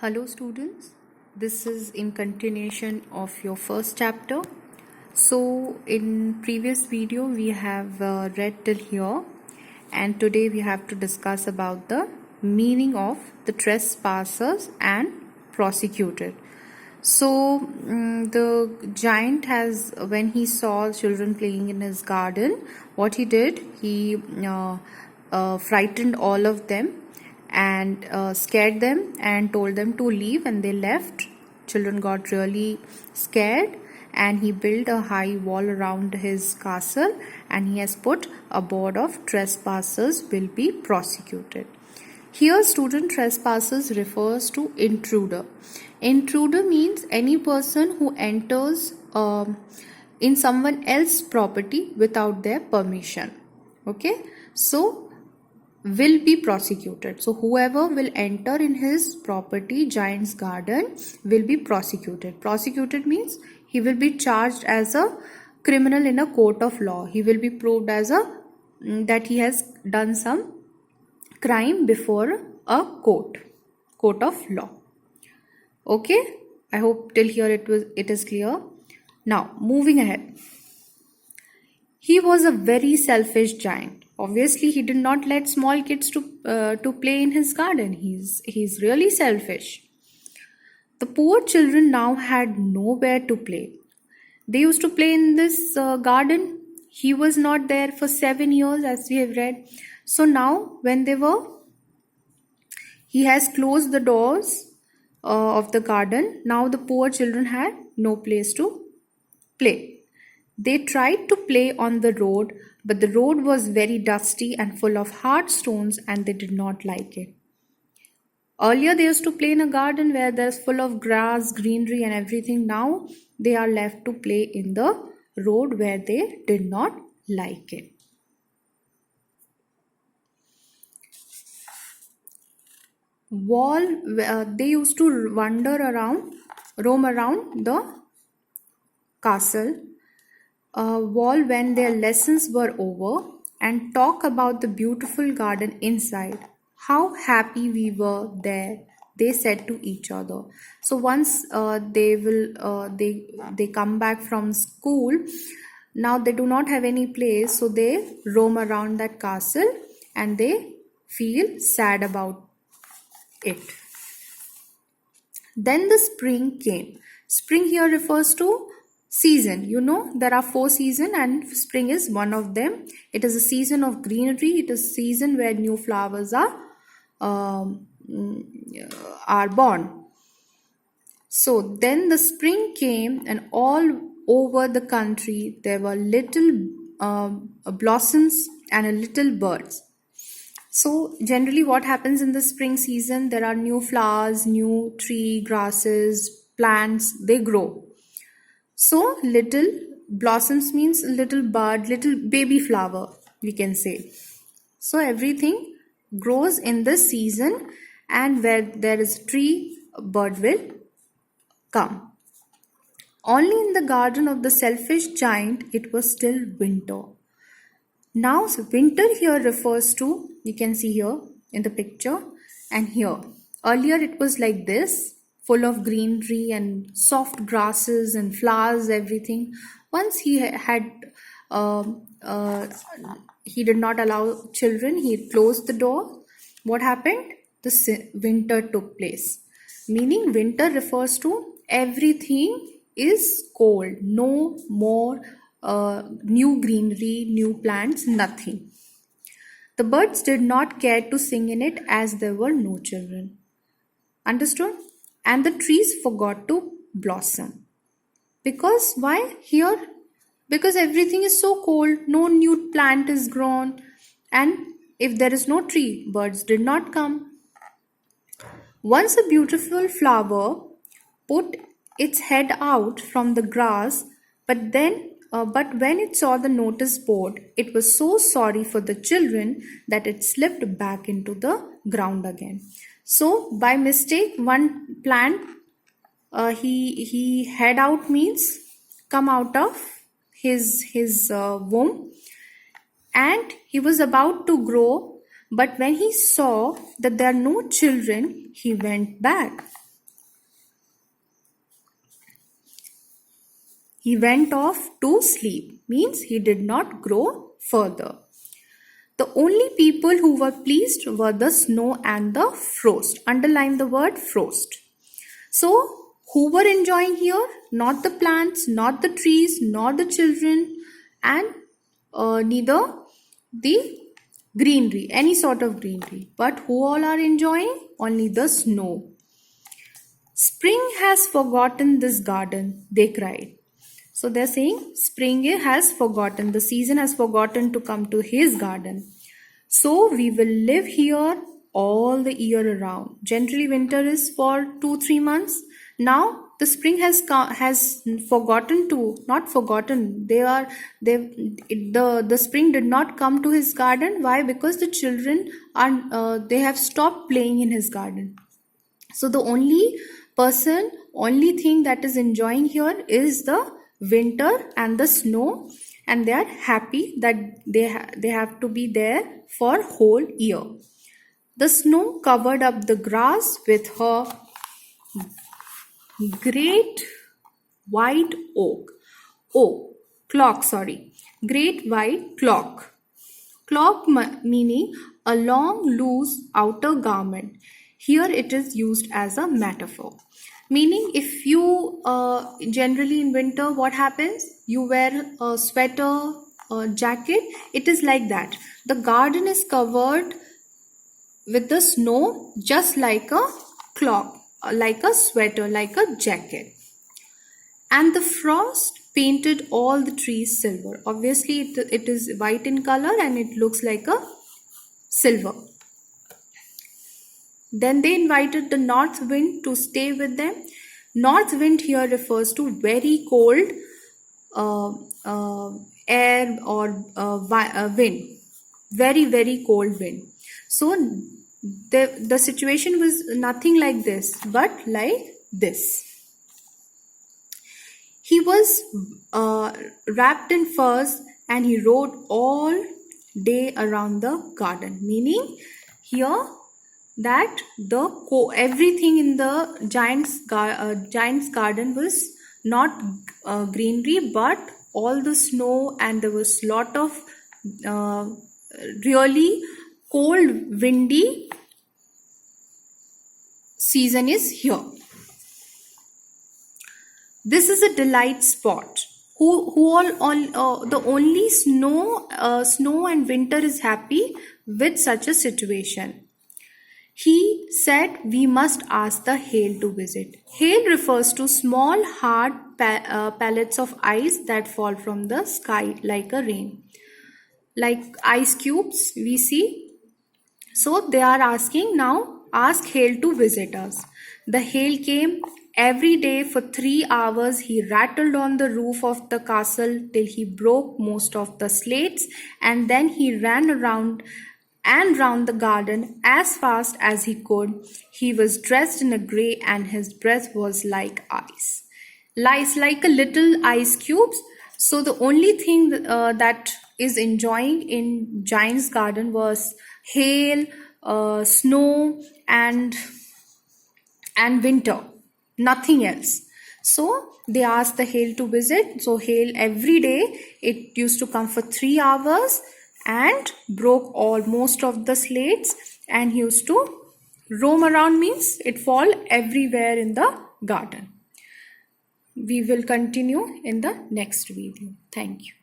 Hello students, this is in continuation of your first chapter. So in previous video we have read till here, and today we have to discuss about the meaning of the trespassers and prosecuted. So the giant has, when he saw children playing in his garden, what he did, he frightened all of them and scared them and told them to leave, and they left. Children got really scared, and he built a high wall around his castle, and he has put a board of trespassers will be prosecuted. Here student, trespassers refers to intruder. Intruder means any person who enters in someone else's property without their permission. Okay, so will be prosecuted. So whoever will enter in his property, giant's garden, will be prosecuted. Prosecuted means he will be charged as a criminal in a court of law. He will be proved as that he has done some crime before a court of law. Okay, I hope till here it is clear. Now moving ahead, he was a very selfish giant. Obviously, he did not let small kids to play in his garden. He's really selfish. The poor children now had nowhere to play. They used to play in this garden. He was not there for 7 years, as we have read. So now, when he has closed the doors of the garden. Now the poor children had no place to play. They tried to play on the road, but the road was very dusty and full of hard stones, and they did not like it. Earlier they used to play in a garden where there's full of grass, greenery and everything. Now they are left to play in the road where they did not like it. They used to roam around the castle wall when their lessons were over, and talk about the beautiful garden inside. How happy we were there, they said to each other. So once they come back from school, now they do not have any place, so they roam around that castle and they feel sad about it. Then the spring came. Spring here refers to season. You know, there are 4 seasons and spring is one of them. It is a season of greenery. It is a season where new flowers are born. So then the spring came, and all over the country there were little blossoms and little birds. So generally what happens in the spring season, there are new flowers, new tree, grasses, plants, they grow. So little blossoms means little bud, little baby flower, we can say. So everything grows in the season, and where there is a tree, a bird will come. Only in the garden of the selfish giant, it was still winter. Now winter here refers to, you can see here in the picture and here. Earlier it was like this, full of greenery and soft grasses and flowers, everything. Once he did not allow children, he closed the door. What happened? The winter took place. Meaning winter refers to everything is cold, no more new greenery, new plants, nothing. The birds did not care to sing in it as there were no children. Understood? And the trees forgot to blossom. Because why? Here, because everything is so cold, no new plant is grown, and if there is no tree, birds did not come. Once a beautiful flower put its head out from the grass, but when it saw the notice board, it was so sorry for the children that it slipped back into the ground again. So by mistake, one plant he head out means come out of his womb, and he was about to grow, but when he saw that there are no children, he went back. He went off to sleep, means he did not grow further. The only people who were pleased were the snow and the frost. Underline the word frost. So, who were enjoying here? Not the plants, not the trees, not the children, and neither the greenery, any sort of greenery. But who all are enjoying? Only the snow. Spring has forgotten this garden, they cried. So they're saying spring has forgotten, the season has forgotten to come to his garden. So we will live here all the year around. Generally winter is for 2-3 months. Now the spring has forgotten to, not forgotten, the spring did not come to his garden. Why? Because the children are they have stopped playing in his garden. So the only thing that is enjoying here is the winter and the snow, and they are happy that they have to be there for whole year. The snow covered up the grass with her great white great white cloak. Cloak meaning a long loose outer garment. Here it is used as a metaphor. Meaning if you generally in winter what happens? You wear a sweater, a jacket. It is like that. The garden is covered with the snow just like a cloak, like a sweater, like a jacket. And the frost painted all the trees silver. Obviously it is white in color and it looks like a silver. Then they invited the north wind to stay with them. North wind here refers to very cold air or wind. Very, very cold wind. So the situation was nothing like this, but like this. He was wrapped in furs and he rode all day around the garden. Meaning here that everything in the giant's garden was not greenery, but all the snow, and there was lot of really cold windy season is here. This is a delight spot. The only snow and winter is happy with such a situation. He said we must ask the hail to visit. Hail refers to small hard pellets of ice that fall from the sky like a rain. Like ice cubes we see. So they are asking now, ask hail to visit us. The hail came every day for 3 hours. He rattled on the roof of the castle till he broke most of the slates, and then he ran around and round the garden as fast as he could. He was dressed in a grey and his breath was like ice. Lies like a little ice cubes. So the only thing that is enjoying in Giant's garden was hail, snow and winter. Nothing else. So they asked the hail to visit. So hail every day, it used to come for 3 hours and broke most of the slates, and he used to roam around, means it fall everywhere in the garden. We will continue in the next video. Thank you.